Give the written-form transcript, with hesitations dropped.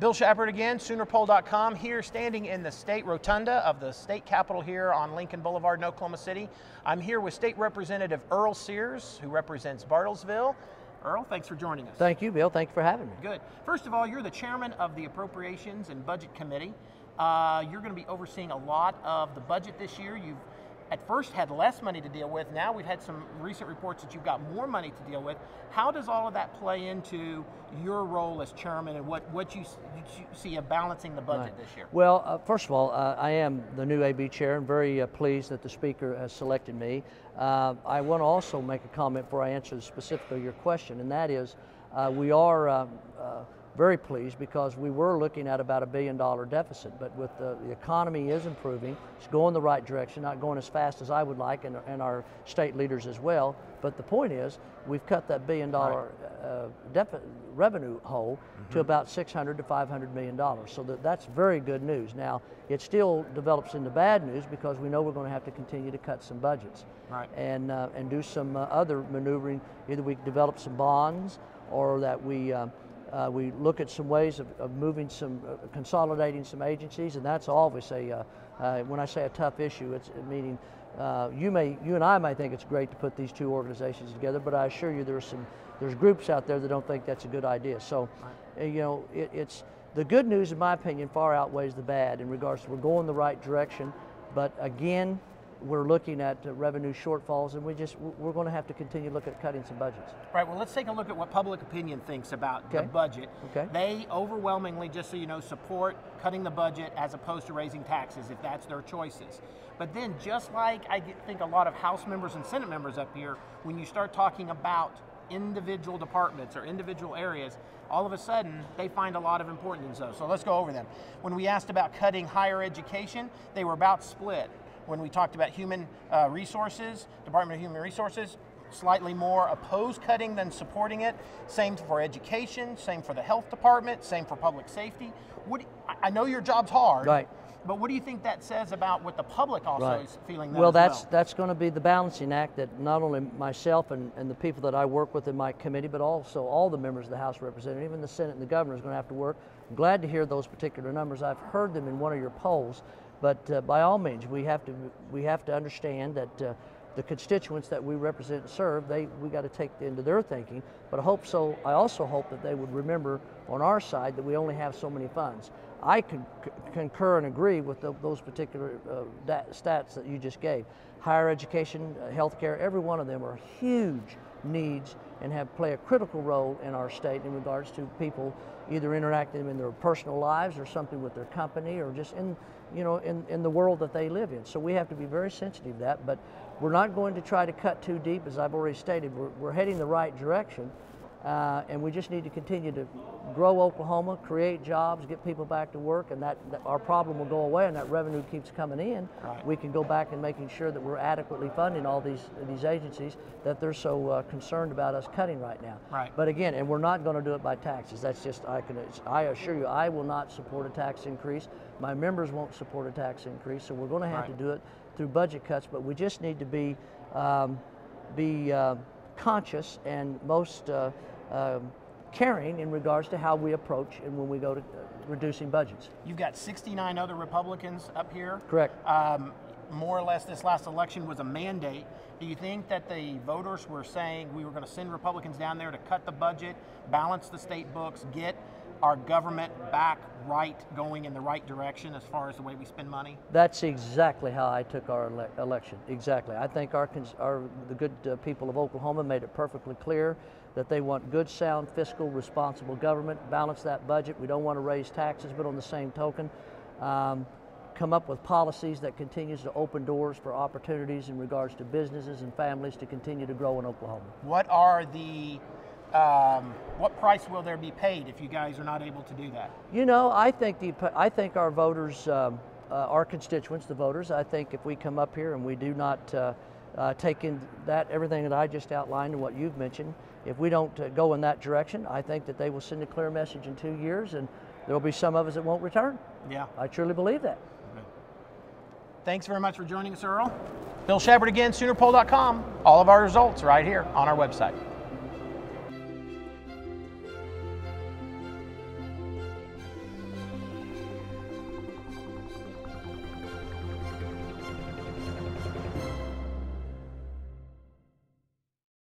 Bill Shepard again, SoonerPoll.com, here standing in the state rotunda of the state capitol here on Lincoln Boulevard in Oklahoma City. I'm here with State Representative Earl Sears, who represents Bartlesville. Earl, thanks for joining us. Thank you, Bill. Thanks for having me. Good. First of all, you're the chairman of the Appropriations and Budget Committee. You're going to be overseeing a lot of the budget this year. You've at first had less money to deal with. Now we've had some recent reports that you've got more money to deal with. How does all of that play into your role as chairman and what you see of balancing the budget this year? Well, first of all, I am the new AB chair and very pleased that the speaker has selected me. I want to also make a comment before I answer specifically your question, and that is we are very pleased because we were looking at about $1 billion deficit, but with the economy is improving, it's going the right direction, not going as fast as I would like, and our state leaders as well. But the point is, we've cut that $1 billion revenue hole to about $600 to $500 million. So that's very good news. Now, it still develops into bad news because we know we're going to have to continue to cut some budgets and do some other maneuvering. Either we develop some bonds or that we look at some ways of moving some, consolidating some agencies, and that's always when I say a tough issue, it's meaning you and I might think it's great to put these two organizations together, but I assure you there's groups out there that don't think that's a good idea. So, you know, it's the good news, in my opinion, far outweighs the bad in regards to we're going the right direction, but again, we're looking at revenue shortfalls, and we're going to have to continue to look at cutting some budgets. Right, well, let's take a look at what public opinion thinks about the budget. They overwhelmingly, just so you know, support cutting the budget as opposed to raising taxes if that's their choices. But then, just like I think a lot of House members and Senate members up here, when you start talking about individual departments or individual areas, all of a sudden they find a lot of importance in those. So let's go over them. When we asked about cutting higher education, they were about split. When we talked about human resources, Department of Human Resources, slightly more opposed cutting than supporting it. Same for education, same for the health department, same for public safety. I know your job's hard, but what do you think that says about what the public also is feeling? Well, that's going to be the balancing act that not only myself and the people that I work with in my committee, but also all the members of the House of Representatives, even the Senate and the governor is going to have to work. I'm glad to hear those particular numbers. I've heard them in one of your polls. But by all means, we have to understand that the constituents that we represent and serve, we got to take into their thinking. But I also hope that they would remember on our side that we only have so many funds. I concur and agree with those particular stats that you just gave. Higher education, healthcare, every one of them are huge needs and play a critical role in our state in regards to people either interacting in their personal lives or something with their company or just in the world that they live in. So we have to be very sensitive to that, but we're not going to try to cut too deep, as I've already stated. We're heading the right direction, and we just need to continue to grow Oklahoma, create jobs, get people back to work, and that our problem will go away and that revenue keeps coming in. We can go back and making sure that we're adequately funding all these agencies that they're so concerned about us cutting right now. But again, and we're not going to do it by taxes. That's just, I assure you, I will not support a tax increase. My members won't support a tax increase, so we're going to have to do it through budget cuts, but we just need to be conscious and most caring in regards to how we approach and when we go to reducing budgets. You've got 69 other Republicans up here. Correct. More or less this last election was a mandate. Do you think that the voters were saying we were going to send Republicans down there to cut the budget, balance the state books, get our government back going in the right direction as far as the way we spend money? That's exactly how I took our election. Exactly. I think the good people of Oklahoma made it perfectly clear that they want good, sound, fiscal, responsible government, balance that budget. We don't want to raise taxes, but on the same token, come up with policies that continues to open doors for opportunities in regards to businesses and families to continue to grow in Oklahoma. What are what price will there be paid if you guys are not able to do that? You know, I think our voters, our constituents, the voters, I think if we come up here and we do not take in everything that I just outlined and what you've mentioned, if we don't go in that direction, I think that they will send a clear message in 2 years and there will be some of us that won't return. Yeah. I truly believe that. Thanks very much for joining us, Earl. Bill Shepard again, SoonerPoll.com. All of our results right here on our website.